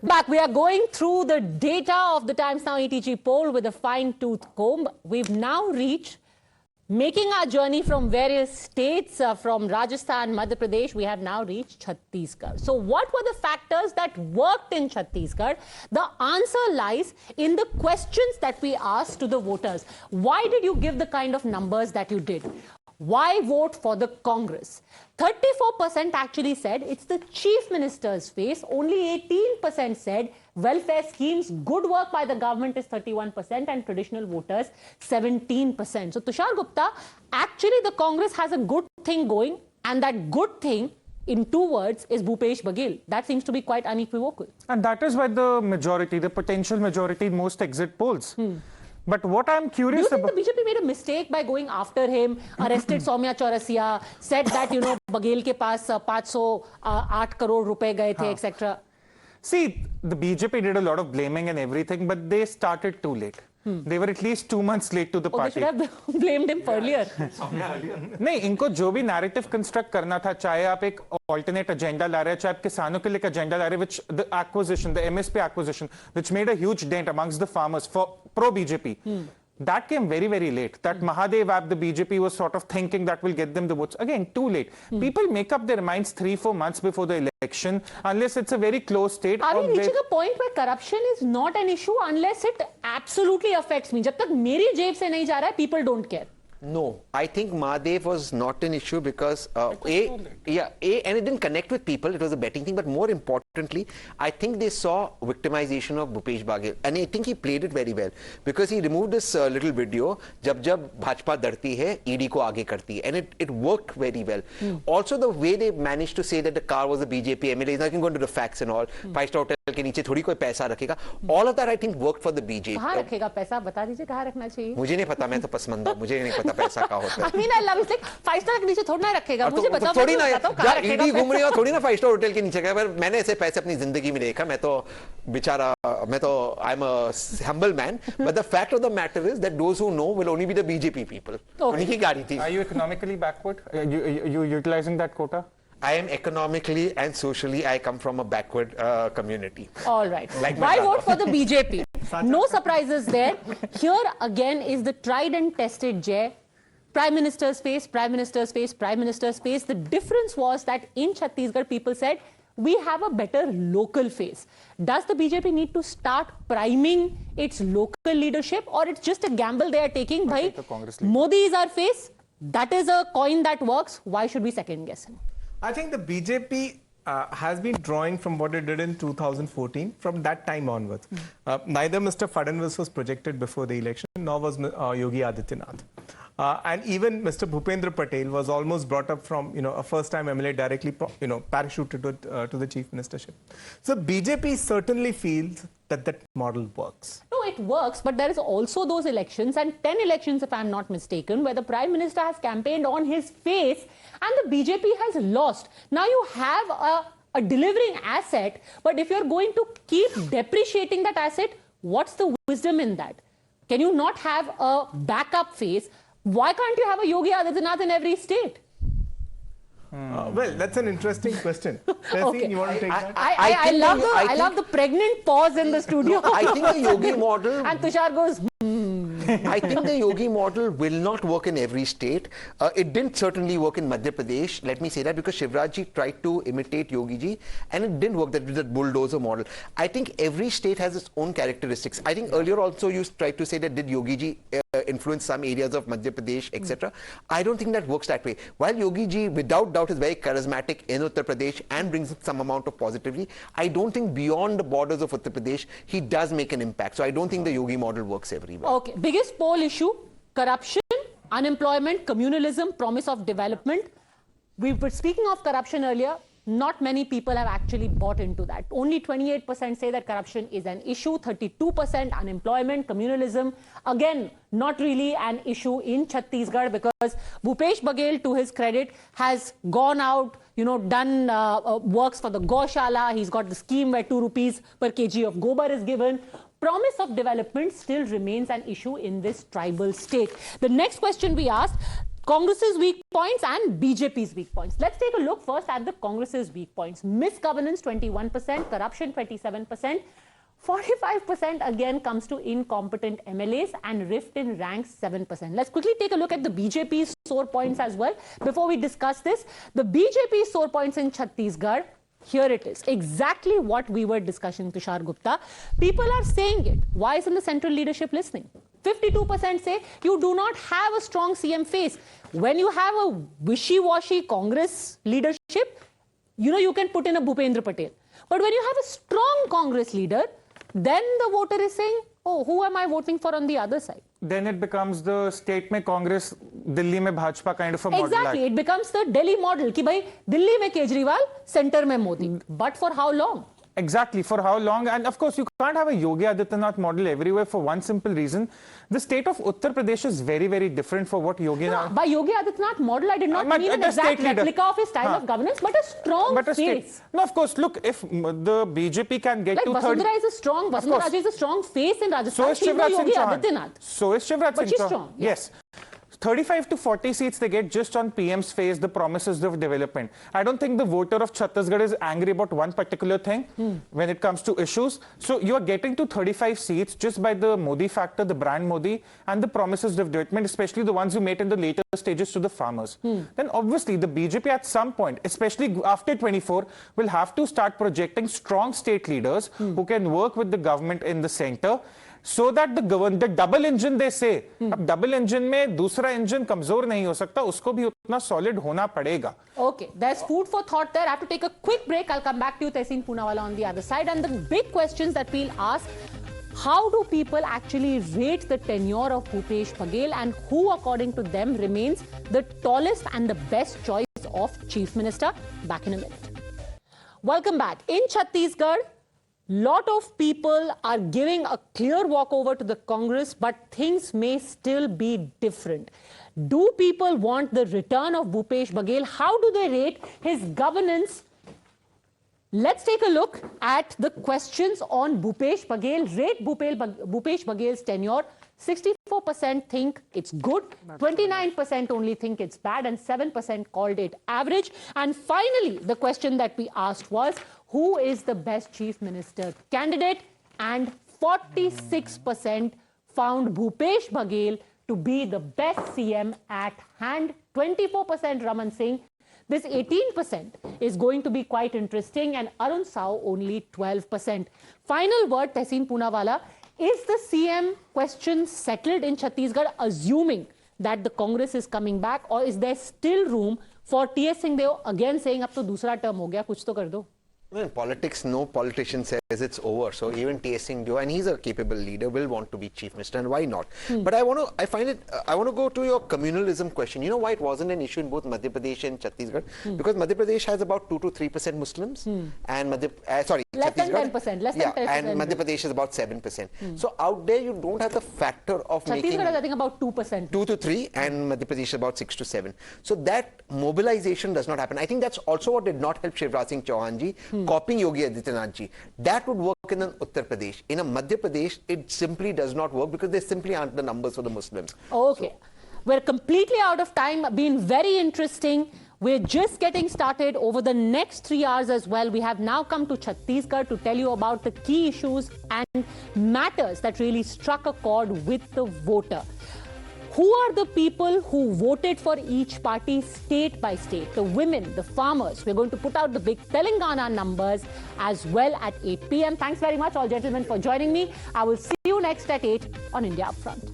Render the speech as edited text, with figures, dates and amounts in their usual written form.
Back, we are going through the data of the Times Now ETG poll with a fine-tooth comb. We've now reached, making our journey from various states, from Rajasthan, Madhya Pradesh, we have now reached Chhattisgarh. So what were the factors that worked in Chhattisgarh? The answer lies in the questions that we asked to the voters. Why did you give the kind of numbers that you did? Why vote for the Congress? 34% actually said it's the Chief Minister's face. Only 18% said welfare schemes, good work by the government is 31% and traditional voters 17%. So Tushar Gupta, actually the Congress has a good thing going, and that good thing in 2 words is Bhupesh Baghel. That seems to be quite unequivocal. And that is why the majority, the potential majority in most exit polls. But what I'm curious about... Do you think the BJP made a mistake by going after him, arrested Soumya Chaurasia, said that, you know, Baghel ke paas 508 crore rupees gaye the, etc.? See, the BJP did a lot of blaming and everything, but they started too late. They were at least 2 months late to the party. They should have blamed him earlier. नहीं, इनको जो भी narrative construct करना था, चाहे आप एक alternate agenda ला रहे हैं, चाहे आप किसानों के लिए agenda ला रहे हैं, which the acquisition, the MSP acquisition, which made a huge dent amongst the farmers for pro-BJP. That came very, very late. That Mahadev App, the BJP was sort of thinking that will get them the votes. Again, too late. People make up their minds 3-4 months before the election, unless it's a very close state. Are we reaching a point where corruption is not an issue unless it absolutely affects me? जब तक मेरी जेब से नहीं जा रहा है, people don't care. No, I think Mahadev was not an issue because and it didn't connect with people. It was a betting thing, but more importantly, I think they saw victimization of Bhupesh Baghel, and I think he played it very well because he removed this little video. जब भाजपा डरती है, ED को आगे करती है, and it worked very well. Also, the way they managed to say that the car was a BJP MLA, now you can go into the facts and all. 5-star hotel के नीचे थोड़ी कोई पैसा रखेगा. All of that I think worked for the BJP. कहाँ रखेगा पैसा? बता दीजिए कहाँ रखना चाहिए? मुझे नहीं पता, मैं तो पसमंदा, मुझे नहीं पता पैसा कहाँ होता है. I mean, I love it. Like 5-star के नीचे थोड़ा ना रखेगा. मुझे बताओ. थोड़ी ना यार, ED घूम रही हो, थोड़ी ना 5-star होटल के नीचे. पर मैंने ऐसे पैसे अपनी जिंदगी में देखा. मैं तो बेचारा, I'm a humble man. But the fact of the matter is that those who know will only be the BJP people. उन्हीं की गाड़ी थी. Are you economically backward? You utilizing that quota? I am economically and socially, I come from a backward community. All right. Why vote for the BJP? No surprises there. Here again is the tried and tested Jay. Prime Minister's face, Prime Minister's face, Prime Minister's face. The difference was that in Chhattisgarh, people said, we have a better local face. Does the BJP need to start priming its local leadership, or it's just a gamble they are taking? Bhai, Modi is our face. That is a coin that works. Why should we second guess him? I think the BJP has been drawing from what it did in 2014, from that time onwards. Neither Mr. Fadnavis was projected before the election, nor was Yogi Adityanath. And even Mr. Bhupendra Patel was almost brought up from, a first-time MLA directly, parachuted to the chief ministership. So BJP certainly feels that that model works. No, it works, but there is also those elections, and 10 elections, if I'm not mistaken, where the Prime Minister has campaigned on his face and the BJP has lost. Now you have a delivering asset, but if you're going to keep depreciating that asset, what's the wisdom in that? Can you not have a backup phase? Why can't you have a Yogi Adityanath in every state? Well, that's an interesting question. Tehseen, you want to take that? I love the pregnant pause in the studio. I think the Yogi model... And Tushar goes, I think the Yogi model will not work in every state. It didn't certainly work in Madhya Pradesh. Let me say that because Shivraj ji tried to imitate Yogi ji and it didn't work, that bulldozer model. I think every state has its own characteristics. I think earlier also you tried to say that did Yogi ji influence some areas of Madhya Pradesh, etc. I don't think that works that way. While Yogi ji without doubt is very charismatic in Uttar Pradesh and brings some amount of positivity, I don't think beyond the borders of Uttar Pradesh he does make an impact. So I don't think the Yogi model works everywhere. Okay, biggest poll issue, corruption, unemployment, communalism, promise of development. We were speaking of corruption earlier. Not many people have actually bought into that. Only 28% say that corruption is an issue, 32% unemployment, communalism. Again, not really an issue in Chhattisgarh because Bhupesh Baghel, to his credit, has gone out, done works for the Gaushala. He's got the scheme where 2 rupees per kg of gobar is given. Promise of development still remains an issue in this tribal state. The next question we asked, Congress's weak points and BJP's weak points. Let's take a look first at the Congress's weak points. Misgovernance 21%, corruption 27%, 45% again comes to incompetent MLAs, and rift in ranks 7%. Let's quickly take a look at the BJP's sore points as well before we discuss this. The BJP's sore points in Chhattisgarh, here it is. Exactly what we were discussing, Tushar Gupta. People are saying it. Why isn't the central leadership listening? 52% say you do not have a strong CM face. When you have a wishy-washy Congress leadership, you can put in a Bhupendra Patel. But when you have a strong Congress leader, then the voter is saying, oh, who am I voting for on the other side? Then it becomes the state mein Congress, Delhi mein Bhajpa kind of a model. Exactly. It becomes the Delhi model. Ki bhai, Delhi mein Kejriwal, center mein Modi. But for how long? Exactly, for how long? And of course, you can't have a Yogi Adityanath model everywhere for one simple reason. The state of Uttar Pradesh is very, very different for what Yogi... No, by Yogi Adityanath model, I did not mean an exact replica of his style of governance, but a strong face. No, of course, look, if the BJP can get to... Vasundhara is a strong, Vasundhara Raje is a strong face in Rajasthan. So is Shivraj Singh Chauhan. Adityanath. So is Shivraj Singh Chauhan. But she's strong. Yes. 35 to 40 seats they get just on PM's face, the promises of development. I don't think the voter of Chhattisgarh is angry about one particular thing when it comes to issues. So you are getting to 35 seats just by the Modi factor, the brand Modi, and the promises of development, especially the ones you made in the later stages to the farmers. Then obviously the BJP at some point, especially after 24, will have to start projecting strong state leaders who can work with the government in the center. So that the double engine they say, अब double engine में दूसरा engine कमजोर नहीं हो सकता, उसको भी उतना solid होना पड़ेगा. Okay, there's food for thought there. I have to take a quick break. I'll come back to you, Tehseen Poonawalla, on the other side. And the big questions that we'll ask: how do people actually rate the tenure of Bhupesh Baghel, and who, according to them, remains the tallest and the best choice of Chief Minister? Back in a minute. Welcome back. In Chhattisgarh, lot of people are giving a clear walkover to the Congress, but things may still be different. Do people want the return of Bhupesh Baghel? How do they rate his governance? Let's take a look at the questions on Bhupesh Baghel. Rate Bhupesh Baghel's tenure. 64% think it's good, 29% only think it's bad, and 7% called it average. And finally, the question that we asked was, who is the best chief minister candidate? And 46% found Bhupesh Baghel to be the best CM at hand. 24% Raman Singh. This 18% is going to be quite interesting, and Arun Sao only 12%. Final word, Tehseen Poonawalla. Is the CM question settled in Chhattisgarh, assuming that the Congress is coming back, or is there still room for T.S. Singhdev again saying, "Ab to dusra term ho gaya, kuch to kar do"? Well, in politics, no politician says it's over. So even Tehseen Poonawalla, and he's a capable leader, will want to be chief minister, and why not? But I want to go to your communalism question. You know why it wasn't an issue in both Madhya Pradesh and Chhattisgarh? Because Madhya Pradesh has about 2 to 3% Muslims, and less than 10%. Less than 10%. And Madhya Pradesh is about 7%. So out there, you don't have the factor of making. Chhattisgarh is, I think, about 2%. 2 to 3, and Madhya Pradesh is about 6 to 7. So that mobilization does not happen. I think that's also what did not help Shivraj Singh Chauhan ji. Copying Yogi Adityanath ji. That would work in an Uttar Pradesh. In a Madhya Pradesh, it simply does not work because there simply aren't the numbers for the Muslims. Okay. We're completely out of time. Been very interesting. We're just getting started. Over the next 3 hours as well, we have now come to Chhattisgarh to tell you about the key issues and matters that really struck a chord with the voter. Who are the people who voted for each party state by state? The women, the farmers. We're going to put out the big Telangana numbers as well at 8 p.m. Thanks very much, all gentlemen, for joining me. I will see you next at 8 on India Upfront.